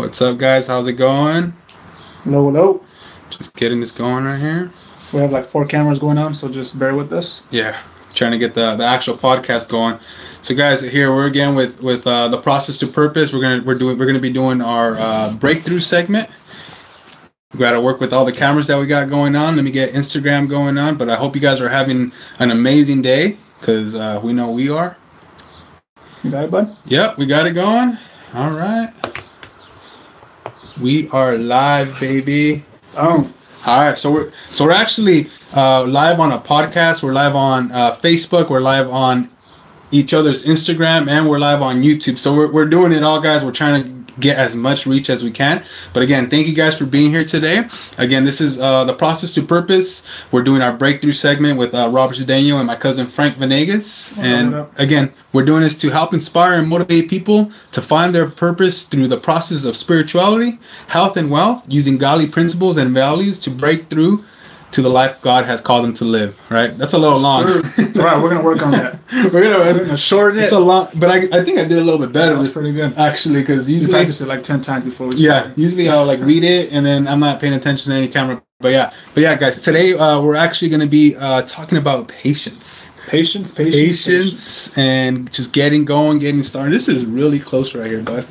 What's up, guys? How's it going? Hello, hello. Just getting this going right here. We have like 4 cameras going on, so just bear with us. Yeah, trying to get the actual podcast going. So, guys, here we're again with the process to purpose. We're gonna be doing our breakthrough segment. We got to work with all the cameras that we got going on. Let me get Instagram going on. But I hope you guys are having an amazing day because we know we are. You got it, bud? Yep, we got it going. All right. We are live, baby. Oh. All right. So we're actually live on a podcast. We're live on Facebook. We're live on each other's Instagram, and we're live on YouTube. So we're doing it all, guys. We're trying to get as much reach as we can. But again, thank you guys for being here today. Again, this is the process to purpose. We're doing our breakthrough segment with Robert Cedeno and my cousin Frank Venegas. And again, we're doing this to help inspire and motivate people to find their purpose through the process of spirituality, health, and wealth, using godly principles and values to break through to the life God has called them to live. Right? That's a little long. It's all right. We're gonna work on that. we're gonna shorten it. It's a long, but I think I did a little bit better. That's pretty good, actually, because usually you practice it like 10 times before we start. Yeah, usually I'll like read it and then I'm not paying attention to any camera. But yeah, guys. Today we're actually gonna be talking about patience. Patience, and just getting started. This is really close right here, bud.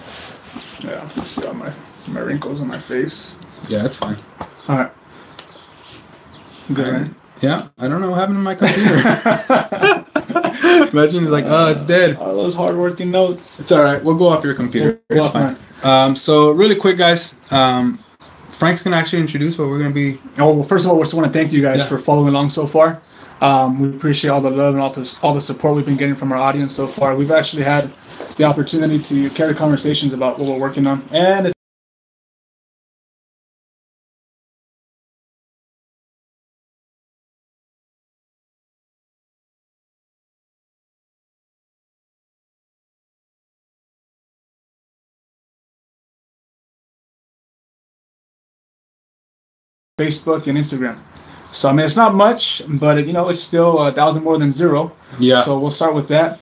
Yeah, I see all my wrinkles on my face. Yeah, that's fine. All right. Good, right? Yeah, I don't know what happened to my computer. Imagine it's like, it's dead. All those hardworking notes. It's all right. We'll go off your computer. It's fine. So really quick, guys. Frank's gonna actually introduce what we're gonna be. Oh, well, first of all, we just want to thank you guys for following along so far. We appreciate all the love and all the support we've been getting from our audience so far. We've actually had the opportunity to carry conversations about what we're working on, and it's Facebook and Instagram. So I mean, it's not much, but it's still 1,000 more than 0. Yeah. So we'll start with that.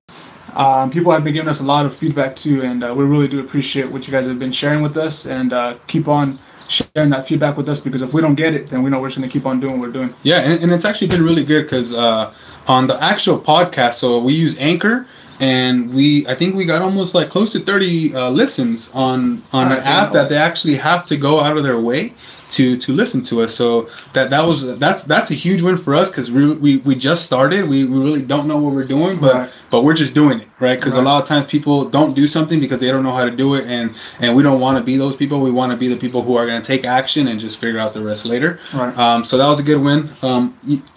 People have been giving us a lot of feedback too, and we really do appreciate what you guys have been sharing with us, and keep on sharing that feedback with us, because if we don't get it, then we know we're just going to keep on doing what we're doing. Yeah, and it's actually been really good because on the actual podcast, so we use Anchor. And I think we got almost like close to 30 listens on an app that they actually have to go out of their way to listen to us. So that's a huge win for us, because we just started. We really don't know what we're doing, but we're just doing it, right? Because a lot of times people don't do something because they don't know how to do it, and we don't want to be those people. We want to be the people who are going to take action and just figure out the rest later. Right. So that was a good win.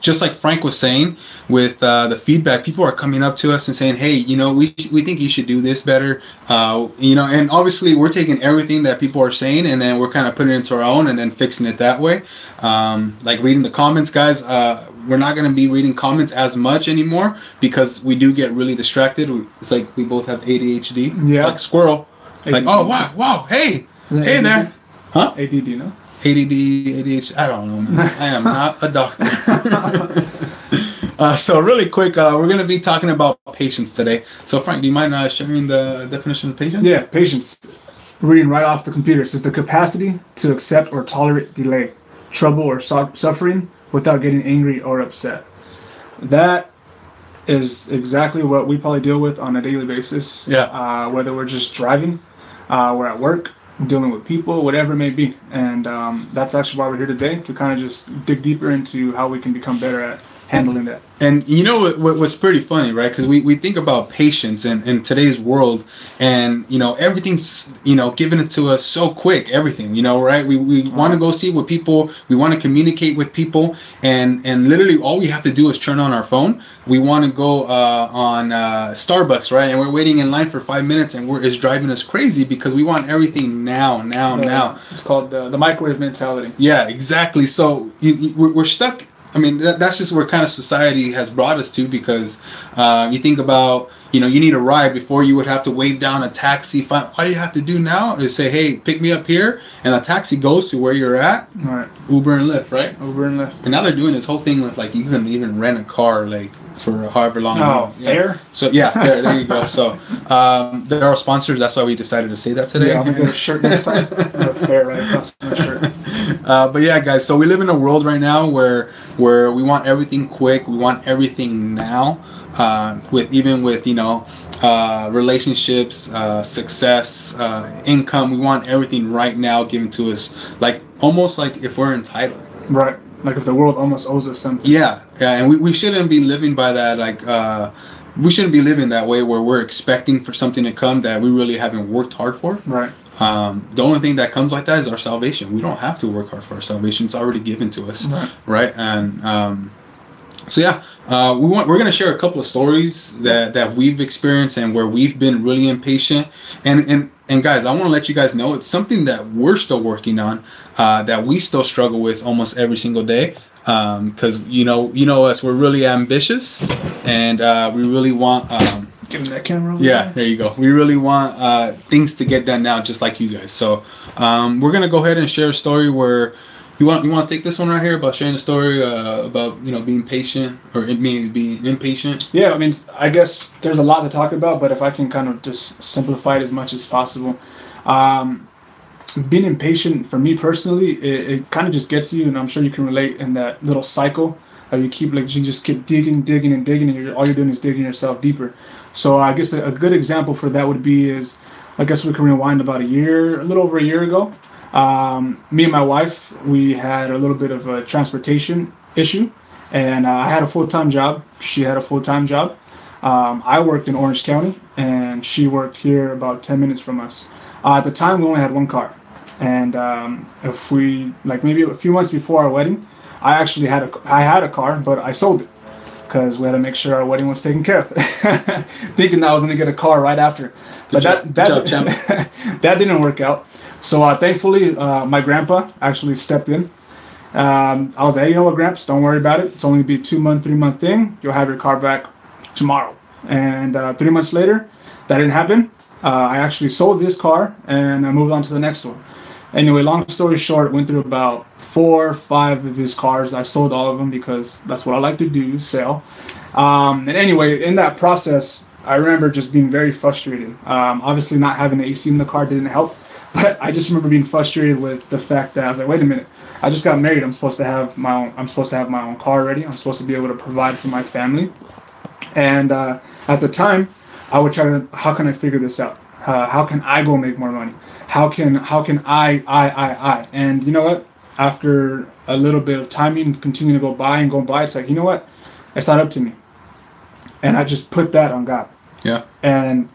Just like Frank was saying, with the feedback, people are coming up to us and saying, hey, we think you should do this better. And obviously we're taking everything that people are saying, and then we're kind of putting it into our own and then fixing it that way. Like reading the comments, guys, we're not going to be reading comments as much anymore because we do get really distracted. It's like we both have ADHD. Yeah. It's like squirrel. ADD. Like, oh, wow, hey ADD? there. Huh? ADD, no? ADD, ADHD, I don't know, man. I am not a doctor. So really quick, we're going to be talking about patience today. So Frank, do you mind sharing the definition of patience? Yeah, patience. Reading right off the computer. It says the capacity to accept or tolerate delay, trouble, or suffering without getting angry or upset. That is exactly what we probably deal with on a daily basis. Yeah. Whether we're just driving, we're at work, dealing with people, whatever it may be. And that's actually why we're here today, to kind of just dig deeper into how we can become better at handling that. And what's pretty funny, right? Because we think about patience in today's world, and everything's given it to us so quick. Everything, right? We want to go see what people. We want to communicate with people, and literally all we have to do is turn on our phone. We want to go on Starbucks, right? And we're waiting in line for 5 minutes, and it's driving us crazy because we want everything now. It's called the microwave mentality. Yeah, exactly. So we're stuck I mean, that's just where kind of society has brought us to, because you think about, you know, you need a ride before you would have to wave down a taxi. All you have to do now is say, hey, pick me up here, and a taxi goes to where you're at. Right. Uber and Lyft, right? Uber and Lyft. And now they're doing this whole thing with, like, you can even rent a car, like, for however long. Oh, fair. So yeah, there you go. So they're our sponsors. That's why we decided to say that today. Yeah, I'm gonna get a shirt next time. Fair, right? That's my shirt. But yeah, guys. So we live in a world right now where we want everything quick. We want everything now. With you know, relationships, success, income. We want everything right now given to us, like almost like if we're entitled. Right. Like if the world almost owes us something. Yeah, and we shouldn't be living by that. Like we shouldn't be living that way where we're expecting for something to come that we really haven't worked hard for. Right. The only thing that comes like that is our salvation. We don't have to work hard for our salvation. It's already given to us. Right. And so yeah, we're gonna share a couple of stories that we've experienced and where we've been really impatient. And guys, I want to let you guys know it's something that we're still working on, that we still struggle with almost every single day. Because you know us, we're really ambitious, and we really want. Give him that camera over Yeah, there. there you go. We really want things to get done now, just like you guys. So we're gonna go ahead and share a story where you want to take this one right here about sharing a story about, you know, being patient or being impatient. Yeah, I mean, I guess there's a lot to talk about, but if I can kind of just simplify it as much as possible. Being impatient for me personally, it kind of just gets you, and I'm sure you can relate in that little cycle. You just keep digging, and all you're doing is digging yourself deeper. So I guess a good example for that would be I guess we can rewind about a little over a year ago. Me and my wife, we had a little bit of a transportation issue, and I had a full-time job. She had a full-time job. I worked in Orange County, and she worked here about 10 minutes from us. At the time, we only had one car. And maybe a few months before our wedding, I actually had a car, but I sold it because we had to make sure our wedding was taken care of. Thinking that I was going to get a car right after, but that that didn't work out. So thankfully, my grandpa actually stepped in. I was like, hey, you know what, Gramps, don't worry about it. It's only be 3-month thing. You'll have your car back tomorrow. And 3 months later, that didn't happen. I actually sold this car and I moved on to the next one. Anyway, long story short, went through about 4 or 5 of his cars. I sold all of them because that's what I like to do, sell. And anyway, in that process, I remember just being very frustrated. Obviously, not having the AC in the car didn't help, but I just remember being frustrated with the fact that I was like, wait a minute, I just got married. I'm supposed to have my own car already. I'm supposed to be able to provide for my family. And at the time, I would try to, how can I figure this out? How can I go make more money? How can I? And you know what? After a little bit of timing, continuing to go by, it's like, you know what? It's not up to me. And I just put that on God. Yeah. And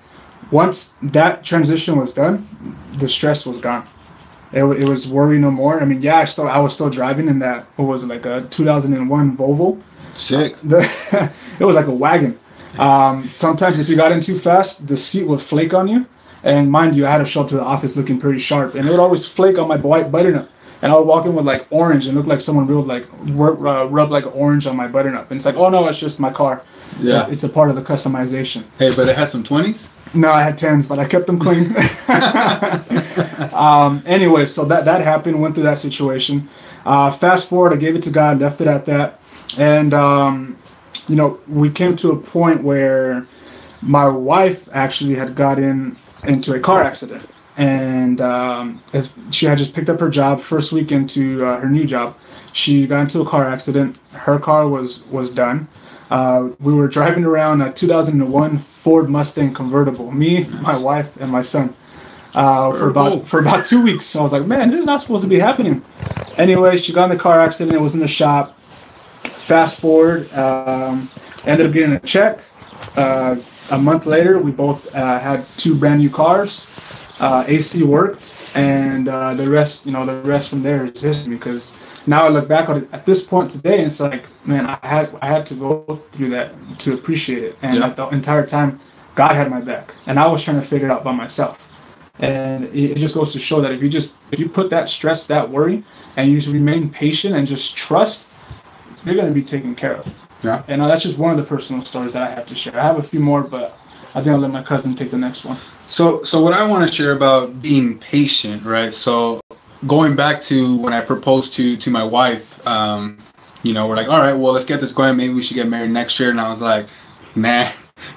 once that transition was done, the stress was gone. It was worry no more. I mean, yeah, I was still driving in that, what was it, like a 2001 Volvo? Sick. It was like a wagon. Sometimes if you got in too fast, the seat would flake on you. And mind you, I had to show up to the office looking pretty sharp. And it would always flake on my white button-up. And I would walk in with like orange and look like someone rubbed like orange on my button-up. And it's like, oh no, it's just my car. Yeah. It's a part of the customization. Hey, but it had some 20s? No, I had 10s, but I kept them clean. Anyway, so that happened, went through that situation. Fast forward, I gave it to God, left it at that. And, we came to a point where my wife actually had gotten into a car accident. And she had just picked up her job first week into her new job. She got into a car accident. Her car was done. We were driving around a 2001 Ford Mustang convertible. Me, my wife, and my son. For about 2 weeks. I was like, man, this is not supposed to be happening. Anyway, she got in the car accident. It was in the shop. Fast forward, ended up getting a check. A month later, we both had 2 brand new cars. AC worked, and the rest from there is history. Because now I look back on it at this point today, and it's like, man, I had to go through that to appreciate it. And the entire time, God had my back, and I was trying to figure it out by myself. And it just goes to show that if you put that stress, that worry, and you just remain patient and just trust, you're going to be taken care of. Yeah. And that's just one of the personal stories that I have to share. I have a few more, but I think I'll let my cousin take the next one. So what I want to share about being patient, right? So going back to when I proposed to my wife, you know, we're like, all right, well, let's get this going. Maybe we should get married next year. And I was like, nah,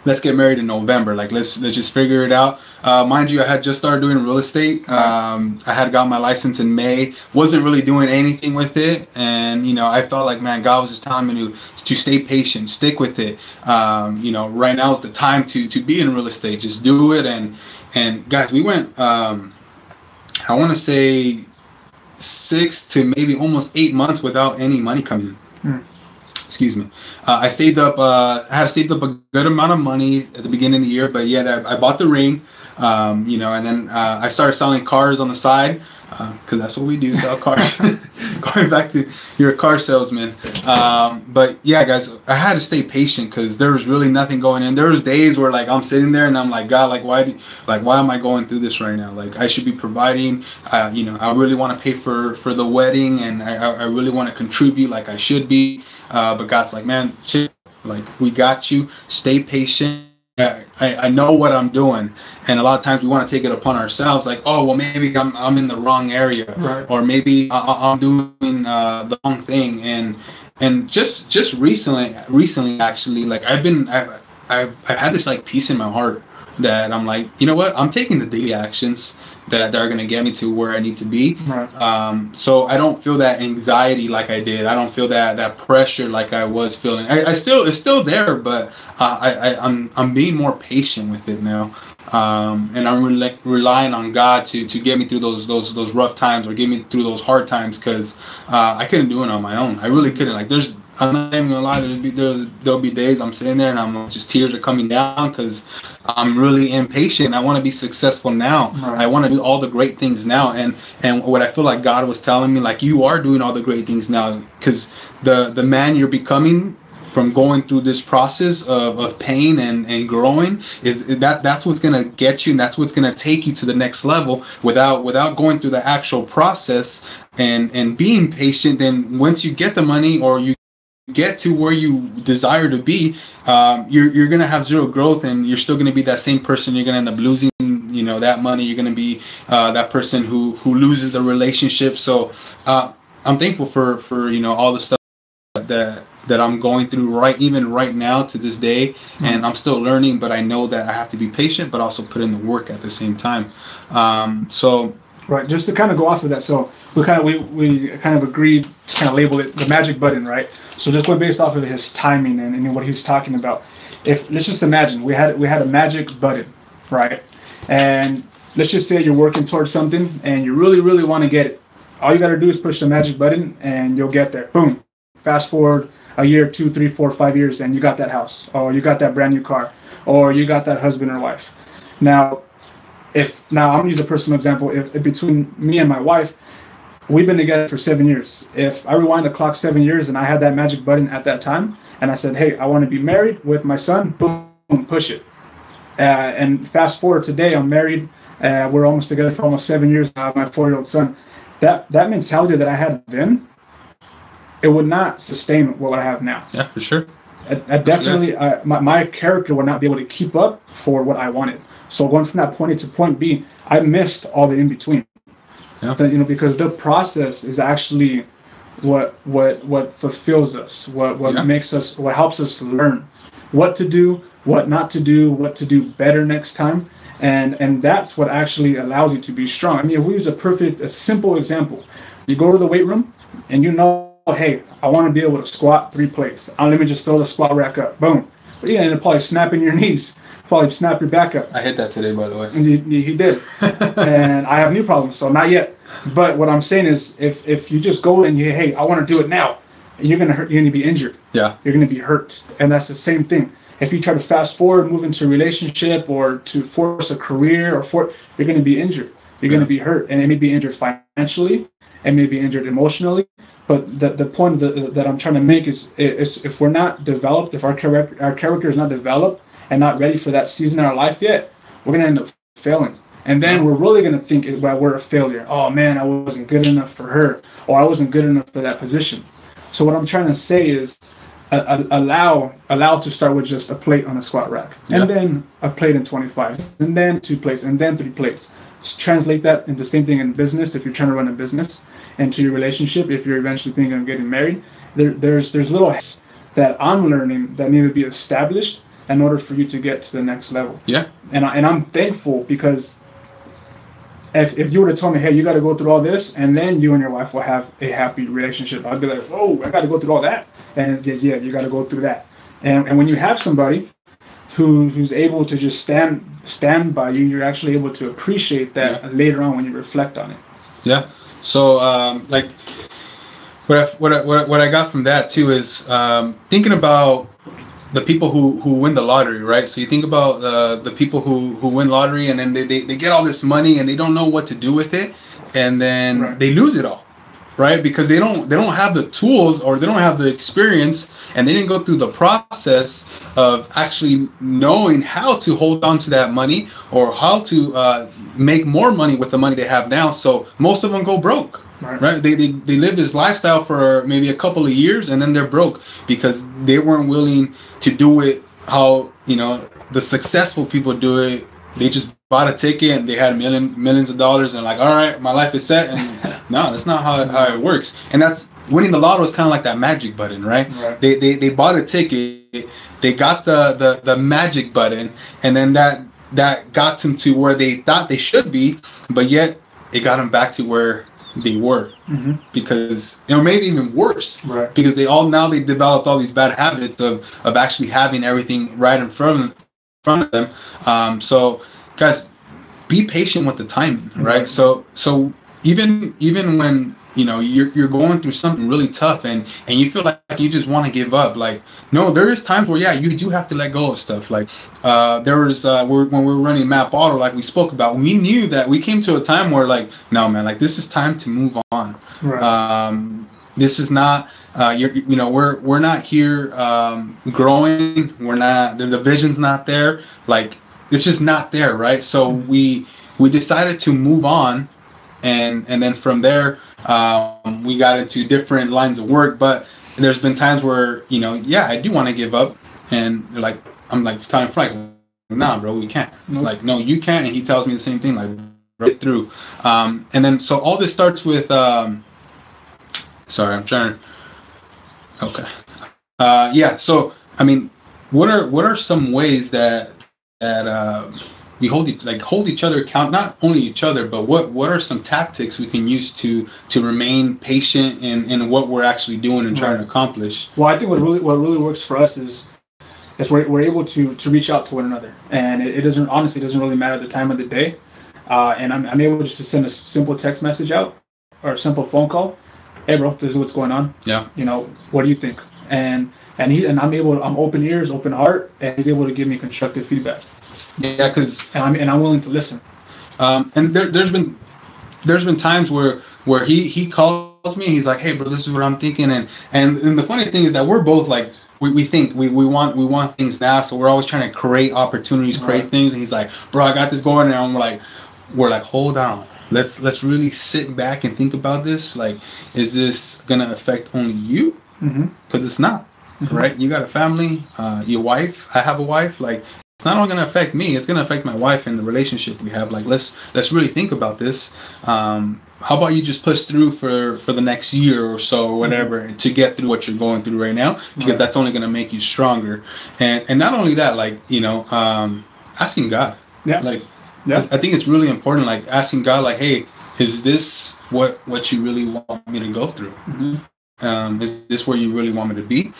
let's get married in November. Like, let's just figure it out. Mind you, I had just started doing real estate. I had got my license in May. Wasn't really doing anything with it. And, you know, I felt like, man, God was just telling me to stay patient, stick with it. You know, right now is the time to be in real estate. Just do it. And guys, we went, I want to say 6 to maybe almost 8 months without any money coming in. Excuse me. I saved up. I had saved up a good amount of money at the beginning of the year, but yeah, I bought the ring. You know, and then I started selling cars on the side because that's what we do, sell cars. Going back to you're a car salesman. But yeah, guys, I had to stay patient because there was really nothing going in. There was days where like I'm sitting there and I'm like, God, like why am I going through this right now? Like I should be providing. You know, I really want to pay for the wedding, and I really want to contribute like I should be. But God's like, man, shit, like we got you. Stay patient. I know what I'm doing, and a lot of times we want to take it upon ourselves, like, oh well, maybe I'm in the wrong area, right, or maybe I'm doing the wrong thing, and just recently actually, like I've had this like peace in my heart that I'm like, you know what, I'm taking the daily actions that are gonna get me to where I need to be. Right. So I don't feel that anxiety like I did. I don't feel that pressure like I was feeling. It's still there, but I'm being more patient with it now. And I'm relying on God to get me through those rough times or get me through those hard times, because I couldn't do it on my own. I really couldn't. Like I'm not even gonna lie. There'll be days I'm sitting there and I'm just tears are coming down because I'm really impatient. I want to be successful now. Right. I want to do all the great things now. And what I feel like God was telling me, like, you are doing all the great things now, because the man you're becoming from going through this process of pain and growing is that's what's gonna get you, and that's what's gonna take you to the next level without going through the actual process and being patient. Then once you get the money or you get to where you desire to be, you're gonna have zero growth, and you're still gonna be that same person. You're gonna end up losing, you know, that money. You're gonna be that person who loses the relationship. So I'm thankful for you know all the stuff that I'm going through even right now to this day, and I'm still learning. But I know that I have to be patient, but also put in the work at the same time. So. Right, just to kind of go off of that, so we kind of agreed to kind of label it the magic button, right? So just going based off of his timing and what he's talking about. If let's just imagine we had a magic button, right? And let's just say you're working towards something and you really, really want to get it. All you got to do is push the magic button and you'll get there. Boom. Fast forward a year, 2, 3, 4, 5 years, and you got that house, or you got that brand new car, or you got that husband or wife. Now I'm gonna use a personal example. If between me and my wife, we've been together for 7 years. If I rewind the clock 7 years and I had that magic button at that time, and I said, hey, I want to be married with my son, boom, push it. And fast forward today, I'm married. We're almost together for almost 7 years. I have my 4-year-old son. That mentality that I had then, it would not sustain what I have now. Yeah, for sure. I definitely, my character would not be able to keep up for what I wanted. So going from that point A to point B, I missed all the in between. Yeah. You know, because the process is actually what fulfills us, what makes us, what helps us learn what to do, what not to do, what to do better next time, and that's what actually allows you to be strong. I mean, if we use a simple example, you go to the weight room and you know, hey, I want to be able to squat 3 plates. Let me just throw the squat rack up, boom. But you end up probably snapping your knees. Probably snap your back up. I hit that today, by the way. He did. And I have knee problems, so not yet. But what I'm saying is, if you just go and hey, I want to do it now, you're gonna be injured. Yeah. You're gonna be hurt, and that's the same thing. If you try to fast forward, move into a relationship, or to force a career, you're gonna be injured. You're gonna be hurt, and it may be injured financially, it may be injured emotionally. But the point that I'm trying to make is if we're not developed, if our character is not developed and not ready for that season in our life yet, we're going to end up failing. And then we're really going to think, well, we're a failure. Oh, man, I wasn't good enough for her, or I wasn't good enough for that position. So what I'm trying to say is allow to start with just a plate on a squat rack, and then a plate and 25, and then 2 plates, and then 3 plates. Just translate that into the same thing in business if you're trying to run a business, and to your relationship if you're eventually thinking of getting married. There's little hacks that I'm learning that need to be established in order for you to get to the next level. Yeah. And I'm thankful because if you would have told me, hey, you got to go through all this, and then you and your wife will have a happy relationship, I'd be like, oh, I got to go through all that. And yeah, you got to go through that. And when you have somebody who's able to just stand by you, you're actually able to appreciate that later on when you reflect on it. Yeah. So like what I got from that too is thinking about the people who win the lottery, right? So you think about the people who win lottery, and then they get all this money and they don't know what to do with it, and then they lose it all, right? Because they don't have the tools, or they don't have the experience, and they didn't go through the process of actually knowing how to hold on to that money, or how to make more money with the money they have now. So most of them go broke. Right. They live this lifestyle for maybe a couple of years, and then they're broke because they weren't willing to do it how, the successful people do it. They just bought a ticket and they had millions of dollars, and like, all right, my life is set. And no, that's not how it works. And that's winning the lotto is kind of like that magic button, right? They bought a ticket, they got the magic button, and then that got them to where they thought they should be, but yet it got them back to where they were, because maybe even worse, because they developed all these bad habits of actually having everything right in front of them. So guys, be patient with the timing, right? So even when you're going through something really tough and you feel like you just want to give up, like, no, there is times where you do have to let go of stuff. Like there was when we were running Map Auto, like we spoke about, we knew that we came to a time where, like, no man, like this is time to move on. This is not we're not here growing. We're not, the vision's not there, like it's just not there, right? So we decided to move on. And then from there, we got into different lines of work. But there's been times where, I do want to give up. And I'm like telling Frank, nah, bro, we can't. Like, no, you can't. And he tells me the same thing, like, right through. And then, so all this starts with, sorry, I'm trying to, okay. So, I mean, what are some ways that we hold each other account, not only each other, but what are some tactics we can use to remain patient in what we're actually doing and trying to accomplish? Well, I think what really works for us is we're able to reach out to one another, and it doesn't really matter the time of the day, and I'm able just to send a simple text message out or a simple phone call. Hey, bro, this is what's going on. Yeah. What do you think? And I'm open ears, open heart, and he's able to give me constructive feedback. Yeah, because I'm willing to listen. And there's been times where he calls me. He's like, "Hey, bro, this is what I'm thinking." And the funny thing is that we're both like, we think we want things now, so we're always trying to create opportunities, create things. And he's like, "Bro, I got this going," and we're like, "Hold on, let's really sit back and think about this. Like, is this gonna affect only you? Because it's not, right? You got a family, your wife. I have a wife. Like, it's not only going to affect me, it's going to affect my wife and the relationship we have. Like, let's really think about this. How about you just push through for the next year or so or whatever to get through what you're going through right now, because that's only going to make you stronger. And not only that, like, asking God. I think it's really important, like asking God, like, hey, is this what you really want me to go through? Is this where you really want me to be?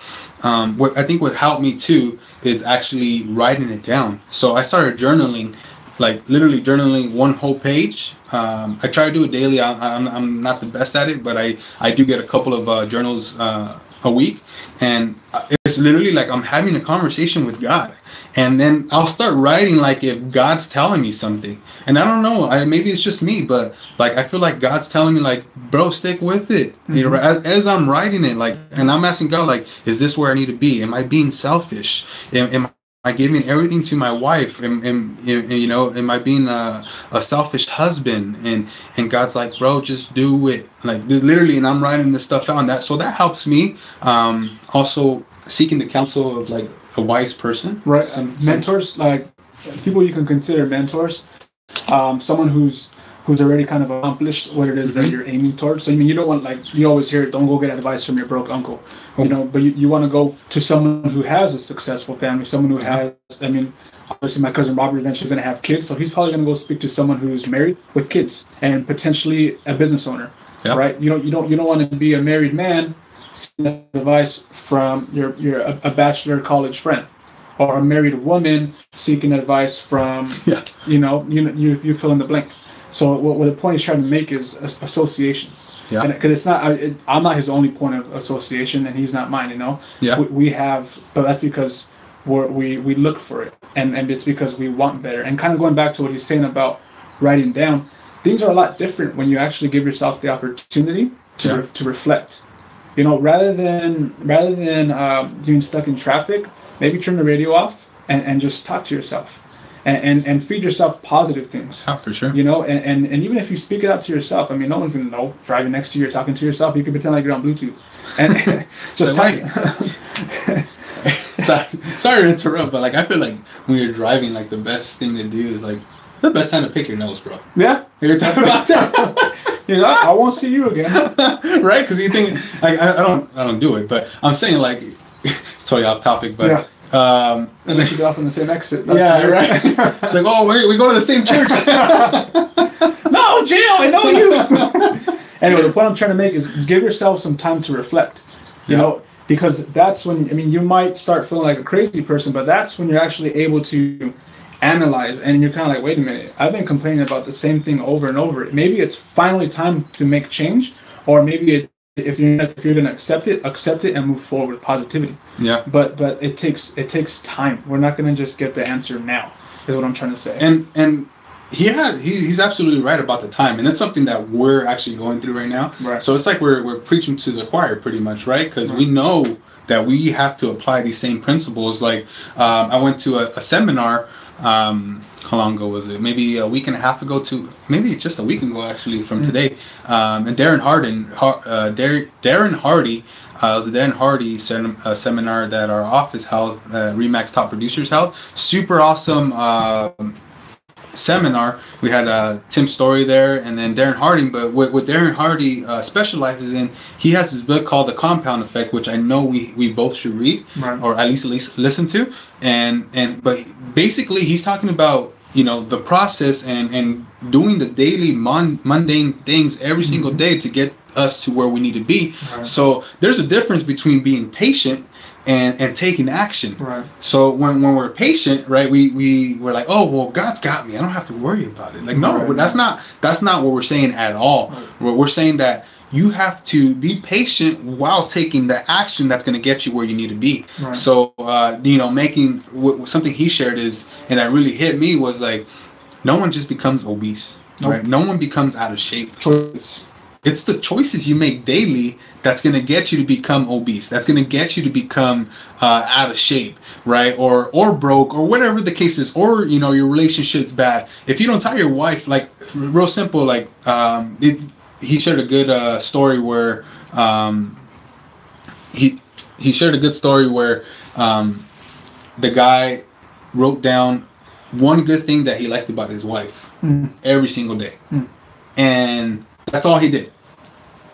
What helped me too is actually writing it down. So I started journaling, like literally journaling one whole page. I try to do it daily. I'm not the best at it, but I do get a couple of journals a week, and it's literally like I'm having a conversation with God. And then I'll start writing like if God's telling me something. And I don't know, maybe it's just me, but like I feel like God's telling me, like, bro, stick with it. As I'm writing it, like, and I'm asking God, like, is this where I need to be? Am I being selfish? Am I giving everything to my wife? And you know, am I being a selfish husband? And God's like, bro, just do it. Like literally, and I'm writing this stuff out, and that so that helps me. Also seeking the counsel of like a wise person, right? Mentors, like people you can consider mentors. Someone who's already kind of accomplished what it is that you're aiming towards. So I mean, you don't want, like, you always hear, don't go get advice from your broke uncle, you know, but you want to go to someone who has a successful family, someone who has, I mean, obviously my cousin Robert eventually is going to have kids, so he's probably going to go speak to someone who's married with kids and potentially a business owner, right? You don't want to be a married man seeking advice from a bachelor college friend, or a married woman seeking advice from, you fill in the blank. So what the point he's trying to make is associations. Yeah. Because it's not, I'm not his only point of association, and he's not mine. You know. Yeah. We have, but that's because we look for it, and it's because we want better. And kind of going back to what he's saying about writing down, things are a lot different when you actually give yourself the opportunity to reflect. You know, rather than being stuck in traffic, maybe turn the radio off and just talk to yourself. And feed yourself positive things. Oh, for sure. You know, and even if you speak it out to yourself, I mean, no one's going to know. Driving next to you, you're talking to yourself. You can pretend like you're on Bluetooth. And just sorry to interrupt, but like I feel like when you're driving, like the best thing to do is like the best time to pick your nose, bro. Yeah. You're talking about that. You know, I won't see you again. Right? Because you think, like, I don't do it, but I'm saying, like, totally off topic, but... Yeah. Unless you get off on the same exit. Yeah, right. It's like, oh, wait, we go to the same church. No, Jill, I know you. Anyway, the point I'm trying to make is give yourself some time to reflect. You know, because that's when, I mean, you might start feeling like a crazy person, but that's when you're actually able to analyze, and you're kind of like, wait a minute, I've been complaining about the same thing over and over. Maybe it's finally time to make change, or maybe if you're going to accept it and move forward with positivity. Yeah. But it takes time. We're not going to just get the answer now, is what I'm trying to say. And he's absolutely right about the time, and that's something that we're actually going through right now. Right. So it's like we're preaching to the choir pretty much, right? Because we know that we have to apply these same principles. Like I went to a seminar. How long ago was it? Maybe a week and a half ago maybe just a week ago actually from today. And Darren Hardy, was the Darren Hardy seminar that our office held, Remax Top Producers held. Super awesome seminar. We had Tim Story there, and then Darren Hardy. But what Darren Hardy specializes in, he has this book called The Compound Effect, which I know we both should read, or at least listen to. But basically, he's talking about, you know, the process and doing the daily mundane things every single day to get us to where we need to be. Right. So there's a difference between being patient and taking action. Right. So when we're patient, right, we're like, oh well, God's got me. I don't have to worry about it. Like, no, but that's not what we're saying at all. Right. We're saying that you have to be patient while taking the action that's going to get you where you need to be. Right. So you know, making something he shared is, and that really hit me, was like, no one just becomes obese. Nope. Right? No one becomes out of shape. Choices. It's the choices you make daily that's going to get you to become obese. That's going to get you to become out of shape, right? Or broke, or whatever the case is. Or, you know, your relationship's bad. If you don't tell your wife, like, real simple, like, he shared a good story where he shared a good story where the guy wrote down one good thing that he liked about his wife every single day. And that's all he did.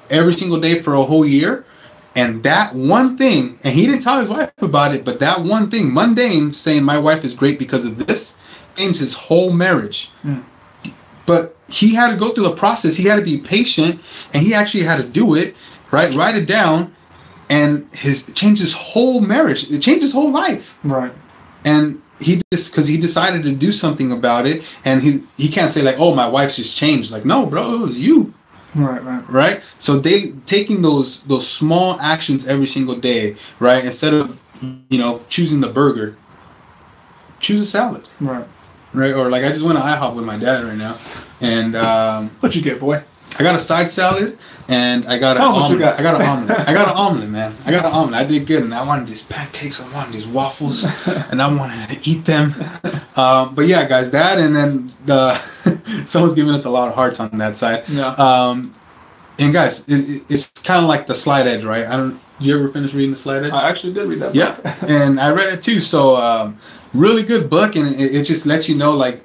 Every single day for a whole year. And that one thing, and he didn't tell his wife about it, but that one thing, mundane, saying my wife is great because of this, changed his whole marriage. But he had to go through the process. He had to be patient, and he actually had to do it, right? Write it down, and changed his whole marriage. It changed his whole life. Right. And because he decided to do something about it, and he can't say like, oh, my wife's just changed. Like, no, bro, it was you. Right. So taking those small actions every single day, right? Instead of, you know, choosing the burger, choose a salad. Right. Or like, I just went to IHOP with my dad right now, and what'd you get, boy? I got a side salad, and I got Tell an 'em what you omelet. got. I got an omelet. I got an omelet, man. I got an omelet. I did good, and I wanted these pancakes. I wanted these waffles, and I wanted to eat them. But yeah, guys, that, and then someone's giving us a lot of hearts on that side. Yeah. And guys, it's kind of like the Slight Edge, right? Did you ever finish reading the Slight Edge? I actually did read that. Yeah, and I read it too. So really good book, and it just lets you know, like,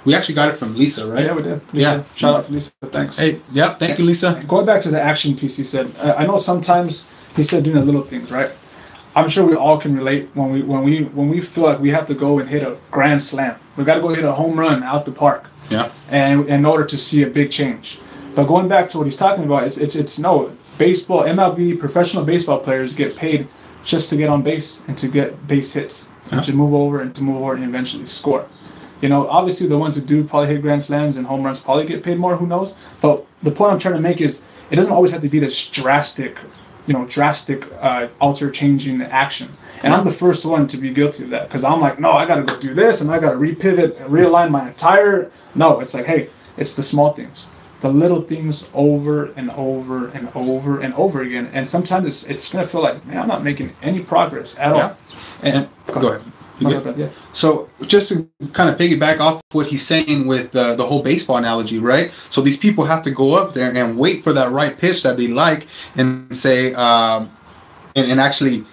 we actually got it from Lisa, right? Yeah, we did. Lisa. Yeah. Shout out to Lisa. Thanks. Hey, yeah, thank you, Lisa. Going back to the action piece, he said, I know sometimes he said doing the little things, right? I'm sure we all can relate when we feel like we have to go and hit a grand slam. We got to go hit a home run out the park. Yeah. And in order to see a big change. But going back to what he's talking about, it's no baseball. MLB professional baseball players get paid just to get on base and to get base hits and to move over and eventually score. You know, obviously the ones who do probably hit grand slams and home runs probably get paid more. Who knows? But the point I'm trying to make is it doesn't always have to be this drastic alter changing action. And I'm the first one to be guilty of that because I'm like, no, I got to go do this and I got to repivot and realign my entire. No, it's like, hey, it's the small things. The little things over and over and over and over again. And sometimes it's going to feel like, man, I'm not making any progress at all. And go ahead. Yeah. So just to kind of piggyback off what he's saying with the whole baseball analogy, right? So these people have to go up there and wait for that right pitch that they like and say, and actually,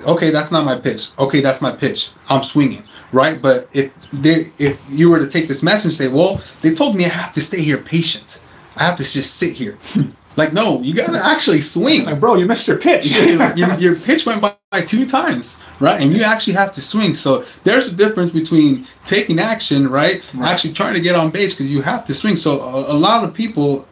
okay, that's not my pitch. Okay, that's my pitch. I'm swinging, right? But if you were to take this message and say, well, they told me I have to stay here patient. I have to just sit here. Like, no, you got to actually swing. Like, bro, you missed your pitch. your pitch went by 2 times, right? And you actually have to swing. So there's a difference between taking action, right? Actually trying to get on base because you have to swing. So a lot of people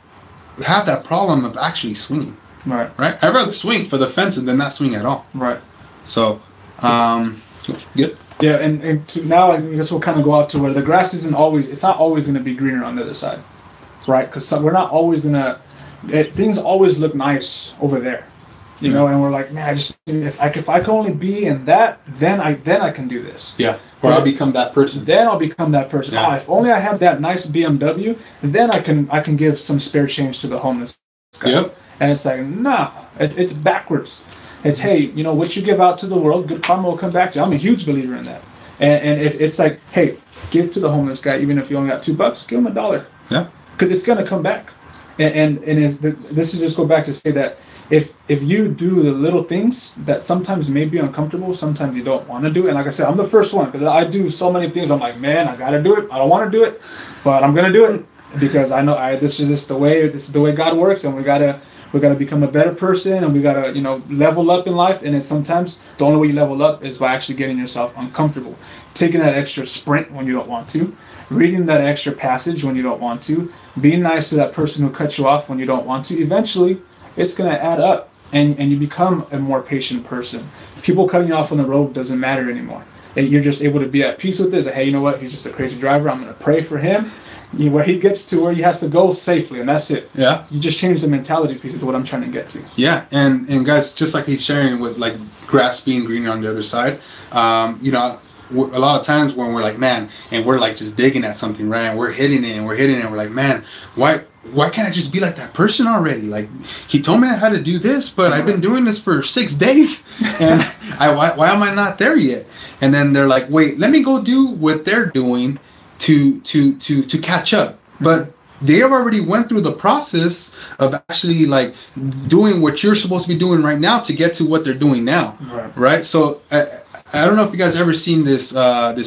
have that problem of actually swinging. Right. I'd rather swing for the fences than not swing at all. Right. So, good. Yeah, and now I guess we'll kind of go off to where the grass it's not always going to be greener on the other side. Right? Because we're not always going to, things always look nice over there. You know, and we're like, man, if I can only be in that, then I can do this. Yeah. Or I'll become that person. Then I'll become that person. Yeah. Oh, if only I have that nice BMW, then I can give some spare change to the homeless guy. Yep. And it's like, nah, it's backwards. It's, hey, you know, what you give out to the world, good karma will come back to you. I'm a huge believer in that. And if it's like, hey, give to the homeless guy, even if you only got $2, give him $1. Yeah. Because it's gonna come back. And this is just go back to say that if you do the little things that sometimes may be uncomfortable, sometimes you don't want to do it. And like I said, I'm the first one because I do so many things. I'm like, man, I gotta do it. I don't want to do it, but I'm gonna do it because I know this is the way God works, and we gotta become a better person, and we gotta level up in life. And it's sometimes the only way you level up is by actually getting yourself uncomfortable, taking that extra sprint when you don't want to, reading that extra passage when you don't want to, being nice to that person who cut you off when you don't want to. Eventually, it's going to add up, and you become a more patient person. People cutting you off on the road doesn't matter anymore. You're just able to be at peace with this. Hey, you know what? He's just a crazy driver. I'm going to pray for him. Where he gets to where he has to go safely, and that's it. Yeah. You just change the mentality piece is what I'm trying to get to. Yeah, and guys, just like he's sharing with like grass being greener on the other side, a lot of times when we're like, man, and we're like just digging at something, right? And we're hitting it, and we're like, man, why can't I just be like that person already? Like, he told me I had to do this, but I've been doing this for 6 days, and why am I not there yet? And then they're like, wait, let me go do what they're doing to catch up. But they have already went through the process of actually like doing what you're supposed to be doing right now to get to what they're doing now, right? So I don't know if you guys ever seen this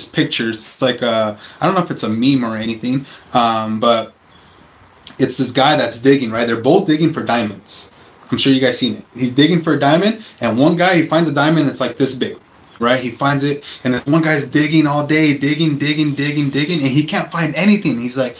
picture. It's like I don't know if it's a meme or anything, but it's this guy that's digging, right? They're both digging for diamonds. I'm sure you guys seen it. He's digging for a diamond, and one guy, he finds a diamond, it's like this big, right? He finds it, and this one guy's digging all day, digging, and he can't find anything. He's like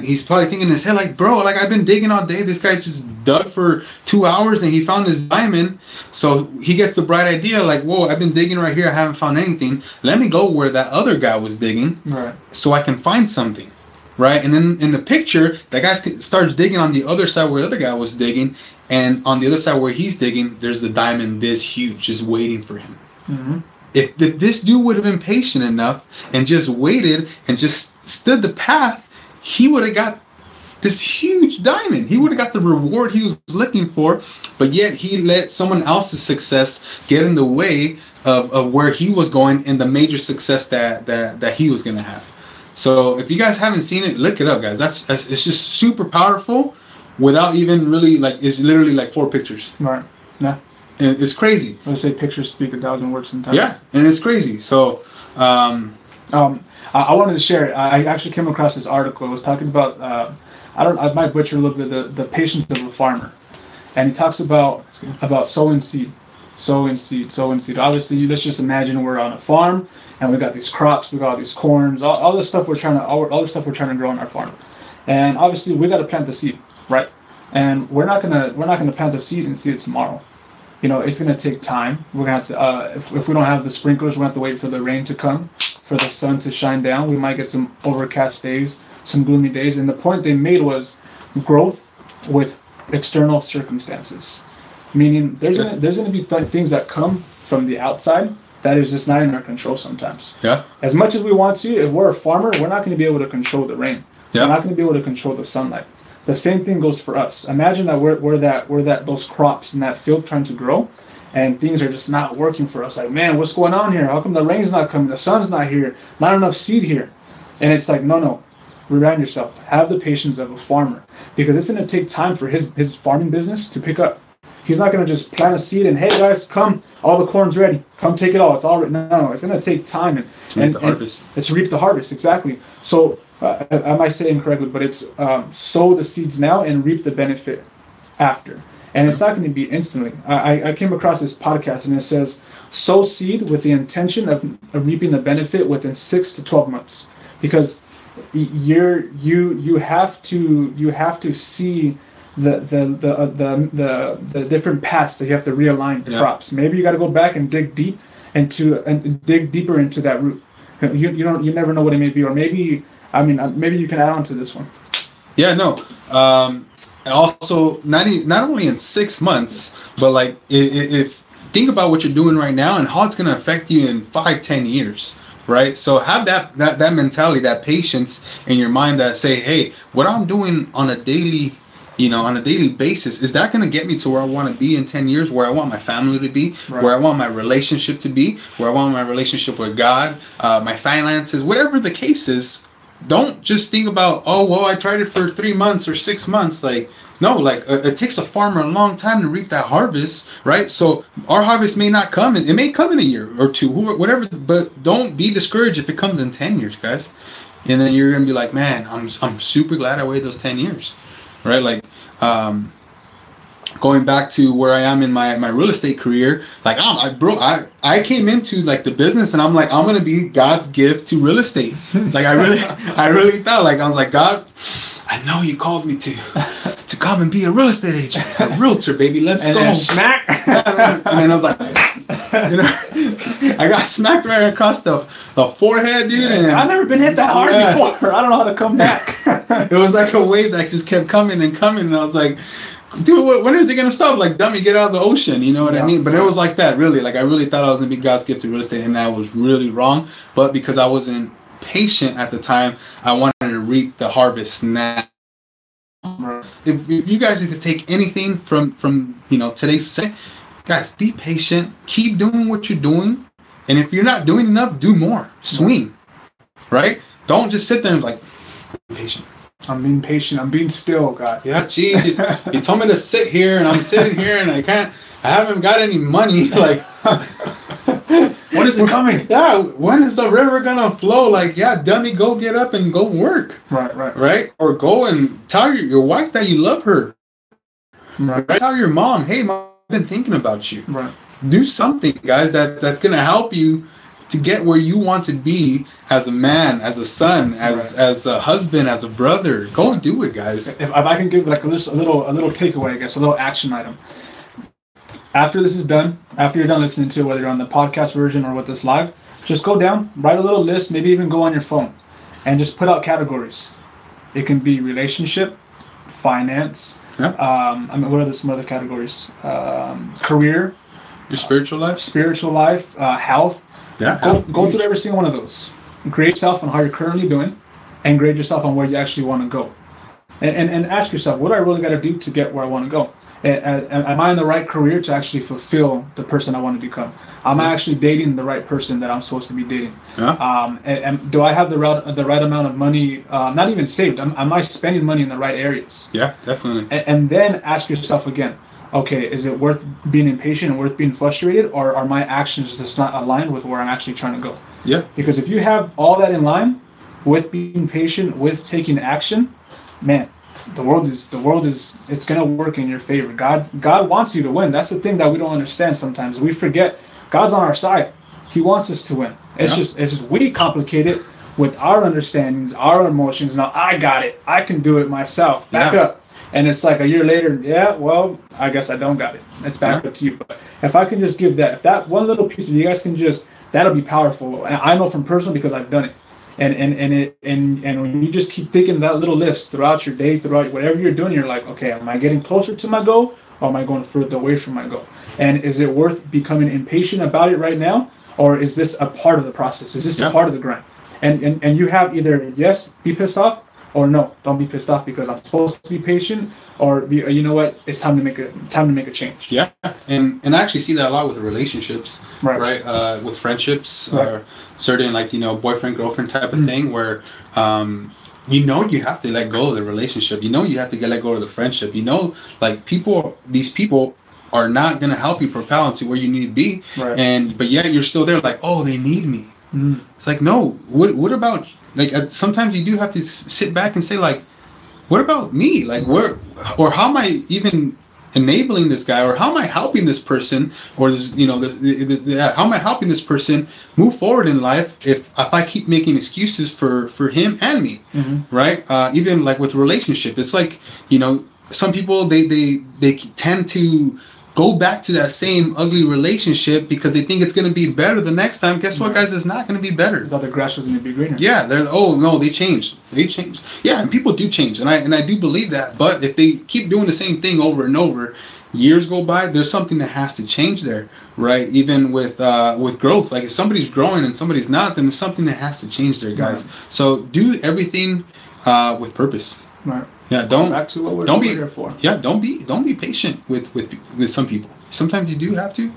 he's probably thinking in his head, like, bro, like I've been digging all day. This guy just dug for 2 hours and he found his diamond. So he gets the bright idea, like, whoa, I've been digging right here. I haven't found anything. Let me go where that other guy was digging, right? So I can find something, right? And then in the picture, that guy starts digging on the other side where the other guy was digging, and on the other side where he's digging, there's the diamond this huge, just waiting for him. Mm-hmm. If this dude would have been patient enough and just waited and just stood the path, he would have got this huge diamond. He would have got the reward he was looking for, but yet he let someone else's success get in the way of where he was going and the major success that he was going to have. So if you guys haven't seen it, look it up, guys. That's it's just super powerful without even really, like, it's literally like 4 pictures. Right. Yeah. And it's crazy. I say pictures speak 1,000 words sometimes. Yeah, and it's crazy. So, I wanted to share it. I actually came across this article. It was talking about, I might butcher a little bit, the patience of a farmer. And he talks about sowing seed. Obviously, let's just imagine we're on a farm and we got these crops, we got all these corns, all the stuff we're trying to grow on our farm. And obviously we got to plant the seed, right? And we're not gonna plant the seed and see it tomorrow. You know, it's gonna take time. We're gonna have to, if we don't have the sprinklers, we're gonna have to wait for the rain to come, for the sun to shine down. We might get some overcast days, some gloomy days. And the point they made was growth with external circumstances, meaning there's gonna be things that come from the outside that is just not in our control sometimes. Yeah. As much as we want to, if we're a farmer, we're not going to be able to control the rain. Yeah. We're not going to be able to control the sunlight. The same thing goes for us. Imagine that we're those crops in that field trying to grow, and things are just not working for us. Like, man, what's going on here? How come the rain's not coming? The sun's not here. Not enough seed here. And it's like, no. Remind yourself. Have the patience of a farmer, because it's going to take time for his farming business to pick up. He's not going to just plant a seed and, hey guys, come, all the corn's ready. Come take it all. It's all ready. No, it's going to take time to reap the harvest. It's reap the harvest, exactly. So I might say incorrectly, but it's sow the seeds now and reap the benefit after. And it's not going to be instantly. I came across this podcast and it says, sow seed with the intention of reaping the benefit within 6 to 12 months, because you have to see the different paths that you have to realign crops. Maybe you got to go back and dig deeper into that root. You never know what it may be, or maybe you can add on to this one. Yeah, no. And also not only in 6 months, but like if think about what you're doing right now and how it's going to affect you in 5-10 years. Right, so have that mentality, that patience in your mind that say, hey, what I'm doing on a daily basis, is that going to get me to where I want to be in 10 years, where I want my family to be, where I want my relationship to be, where I want my relationship with God, my finances, whatever the case is. Don't just think about, oh, well, I tried it for 3 months or 6 months. Like, no, like it takes a farmer a long time to reap that harvest, right? So our harvest may not come, it may come in a year or 2, whatever, but don't be discouraged if it comes in 10 years, guys. And then you're going to be like, man, I'm super glad I waited those 10 years. Right, like going back to where I am in my real estate career, like I came into like the business and I'm like, I'm gonna be God's gift to real estate. Like I really thought, like I was like, God, I know you called me to come and be a real estate agent, a realtor, baby. Let's go. And smack. And then I was like, I got smacked right across the forehead, dude. And I've never been hit that hard before. I don't know how to come back. It was like a wave that just kept coming, and I was like, dude, when is it gonna stop? Like, dummy, get out of the ocean. You know what I mean? But it was like that, really. Like, I really thought I was gonna be God's gift to real estate, and I was really wrong. But because I wasn't patient at the time, I wanted to reap the harvest now. If you guys could take anything from today's segment, guys, be patient. Keep doing what you're doing, and if you're not doing enough, do more. Swing, right? Don't just sit there and like, be patient. I'm being patient. I'm being still, God. Yeah, geez. You told me to sit here, and I'm sitting here, and I haven't got any money. Like, when is it coming? Yeah, when is the river gonna flow? Like, yeah, dummy, go get up and go work. Right? Or go and tell your wife that you love her. Right? Tell your mom, hey, mom, I've been thinking about you. Right. Do something, guys, that's gonna help you to get where you want to be as a man, as a son, as a husband, as a brother. Go and do it, guys. If I can give like a little takeaway, I guess, a little action item. After this is done, after you're done listening to it, whether you're on the podcast version or with this live, just go down, write a little list, maybe even go on your phone, and just put out categories. It can be relationship, finance. Yeah. What are some other categories? Career. Your spiritual life. Health. Yeah. Go through every single one of those. Grade yourself on how you're currently doing, and grade yourself on where you actually want to go. and ask yourself, what do I really got to do to get where I want to go? Am I in the right career to actually fulfill the person I want to become? Am I actually dating the right person that I'm supposed to be dating? Yeah. And do I have the right amount of money, not even saved? Am I spending money in the right areas? Yeah, definitely. And then ask yourself again, okay, is it worth being impatient and worth being frustrated, or are my actions just not aligned with where I'm actually trying to go? Yeah. Because if you have all that in line with being patient, with taking action, man, the world is it's gonna work in your favor. God wants you to win. That's the thing that we don't understand sometimes. We forget God's on our side. He wants us to win. It's just we complicate it with our understandings, our emotions. Now I got it. I can do it myself. Back up. And it's like a year later, yeah, well, I guess I don't got it. It's back up to you. But if I can just give that, if that one little piece of you guys can just, that'll be powerful. And I know from personal because I've done it. And when you just keep thinking that little list throughout your day, throughout whatever you're doing, you're like, okay, am I getting closer to my goal, or am I going further away from my goal? And is it worth becoming impatient about it right now, or is this a part of the process? Is this a part of the grind? And you have either yes, be pissed off, or no, don't be pissed off because I'm supposed to be patient, or be, you know what, it's time to make a change. Yeah, and I actually see that a lot with relationships, right? With friendships, or certain boyfriend girlfriend type of thing, where you have to let go of the relationship. You have to let go of the friendship. These people are not gonna help you propel into where you need to be, but yet you're still there. Like, oh, they need me. It's like, no. What about? Sometimes you do have to sit back and say, like, what about me? Like, where, or how am I even enabling this guy, or how am I helping this person, or this, how am I helping this person move forward in life if I keep making excuses for him and me, right? Even like with relationship, it's like, some people they tend to go back to that same ugly relationship because they think it's going to be better the next time. Guess what, guys? It's not going to be better. Thought the grass was going to be greener. Yeah, they changed. Yeah, and people do change, and I do believe that. But if they keep doing the same thing over and over, years go by, there's something that has to change there, right? Even with growth, like if somebody's growing and somebody's not, then there's something that has to change there, guys. So do everything with purpose. Right. Yeah, back to what we're here for. Yeah, don't be patient with some people. Sometimes you do have to.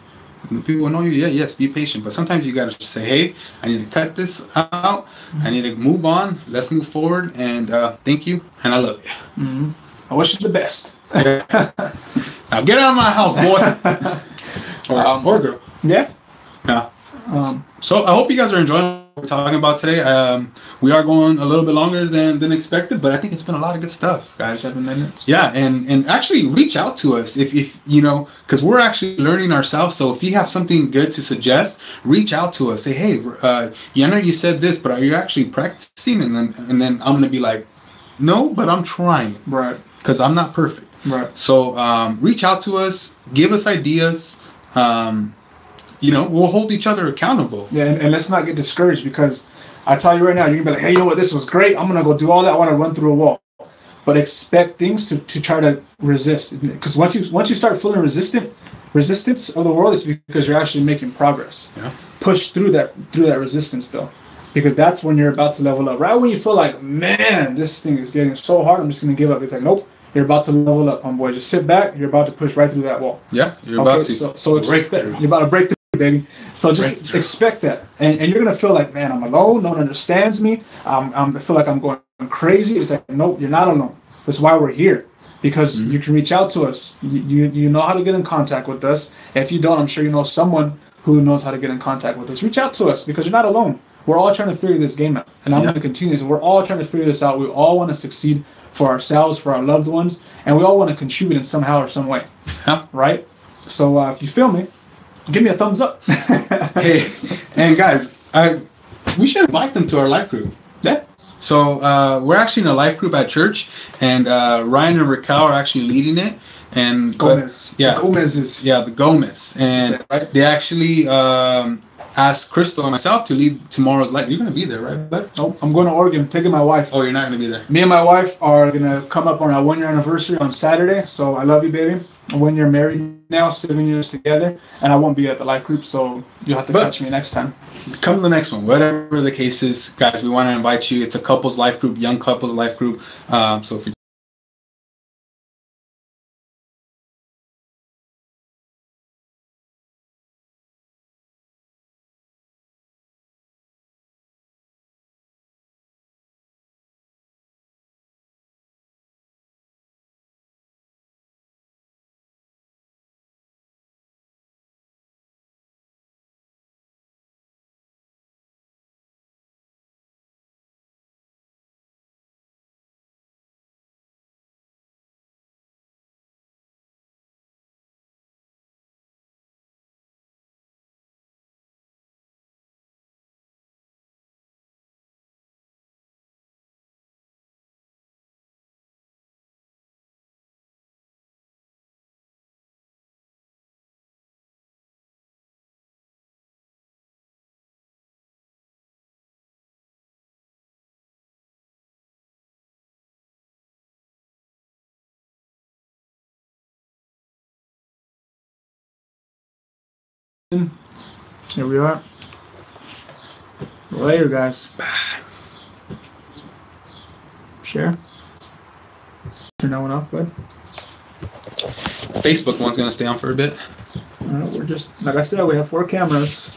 People know you. Yeah, yes, be patient. But sometimes you gotta just say, hey, I need to cut this out. I need to move on. Let's move forward. And thank you, and I love you. I wish you the best. Now get out of my house, boy. Or girl. Yeah. Yeah. So I hope you guys are enjoying what we're talking about today. We are going a little bit longer than expected, but I think it's been a lot of good stuff, guys. 7 minutes. Yeah, and actually reach out to us if because we're actually learning ourselves. So if you have something good to suggest, reach out to us. Say, hey, I know you said this, but are you actually practicing? And then I'm gonna be like, no, but I'm trying. Right. Because I'm not perfect. Right. So reach out to us, give us ideas. We'll hold each other accountable. Yeah, and let's not get discouraged, because I tell you right now, you're gonna be like, hey, you know what, this was great. I'm gonna go do all that. I want to run through a wall, but expect things to try to resist. Because once you start feeling resistance of the world, is because you're actually making progress. Yeah. Push through that resistance though, because that's when you're about to level up. Right when you feel like, man, this thing is getting so hard, I'm just gonna give up. It's like, nope. You're about to level up, homeboy. Just sit back. You're about to push right through that wall. Yeah, you're about to. So you're about to break through, baby. So just expect that, and you're gonna feel like, man, I'm alone. No one understands me. I feel like I'm going crazy. It's like, nope, you're not alone. That's why we're here, because you can reach out to us. You know how to get in contact with us. If you don't, I'm sure you know someone who knows how to get in contact with us. Reach out to us, because you're not alone. We're all trying to figure this game out, and I'm going to continue. So we're all trying to figure this out. We all want to succeed for ourselves, for our loved ones, and we all want to contribute in somehow or some way. Yeah. Right? So if you feel me, give me a thumbs up. Hey, and guys, we should invite them to our life group. Yeah. So we're actually in a life group at church, and Ryan and Raquel are actually leading it. And Gomez. The Gomez. And right? they actually asked Crystal and myself to lead tomorrow's life. You're going to be there, right, bud? Oh, I'm going to Oregon, taking my wife. Oh, you're not going to be there. Me and my wife are going to come up on our 1-year anniversary on Saturday. So I love you, baby. 1 year married now, 7 years together. And I won't be at the life group, so you'll have to catch me next time. Come to the next one. Whatever the case is, guys, we want to invite you. It's a couples life group, young couples life group. So if you're Here we are. Later, guys. Share. Turn that one off, bud. Facebook one's gonna stay on for a bit. We're just, like I said, we have 4 cameras.